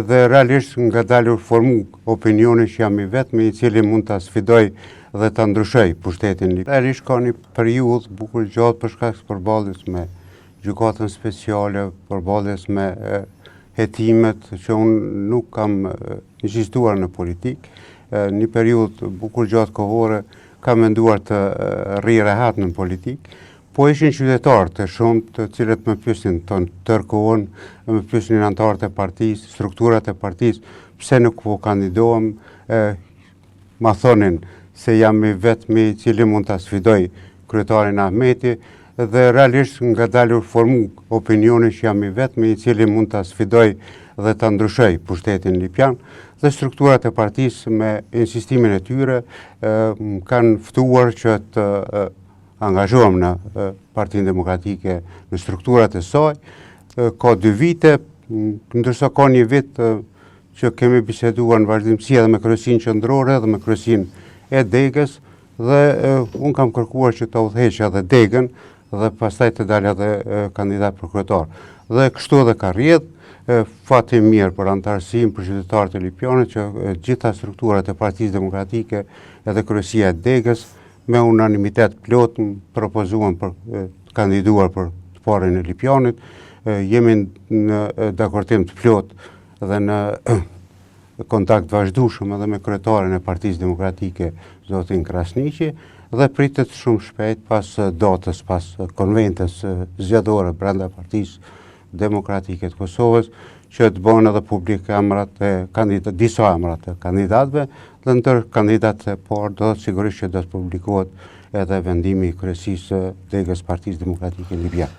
dhe realisht nga dalë formu opinioni që jam i vetmi i cili mund të sfidoj dhe të ndryshoj pushtetin libjan. Realisht ka një periudhë bukur gjatë për shkak të përballjes me gjykatën speciale, përballjes me hetimet që unë nuk kam insistuar në politikë. Një periudhë bukur gjatë kohore kam menduar të rri rehat në politikë, po ishin qytetarë të shumë të cilët më pyesin tërkohën, më pyesin anëtarët e partisë, strukturat e partisë, pse nuk po kandidohem, ma thonin se jam i vetmi i cili mund ta sfidoj kryetarin Ahmeti dhe realisht nga dalë formu opinioni që jam i vetmi i cili mund ta sfidoj dhe ta ndryshoj pushtetin libjan dhe strukturat e partisë me insistimin e tyre kanë ftuar që të angazhohem në Partinë Demokratike në strukturat e saj. Ka 2 vite, ndërsa ka një vit që kemi biseduar në vazhdimsi edhe me kryesinë qendrore dhe me kryesinë e Degës dhe unë kam kërkuar që të udhëheq edhe Degën dhe pastaj të dalë edhe kandidat për kryetar. Dhe kështu edhe ka rrjedh, fati mirë për antarësinë, për qytetarët e Lipjanit që gjitha strukturat e Partisë Demokratike edhe kryesia e Degës me unanimitet plot propozuan për të kandiduar për të parin e Lipjanit. Jemi në dakordim të plot dhe në kontakt vazhdueshëm edhe me kryetarin e Partisë Demokratike zotin Krasniqi dhe pritet shumë shpejt pas datës, pas konventës zgjedhore brenda Partisë Demokratike të Kosovës që të bëhen edhe publik disa emrat e kandidatëve dhe ndër kandidatët e parë do të sigurisht që do të publikohet edhe vendimi i kryesisë Degës Partisë Demokratike Libjane.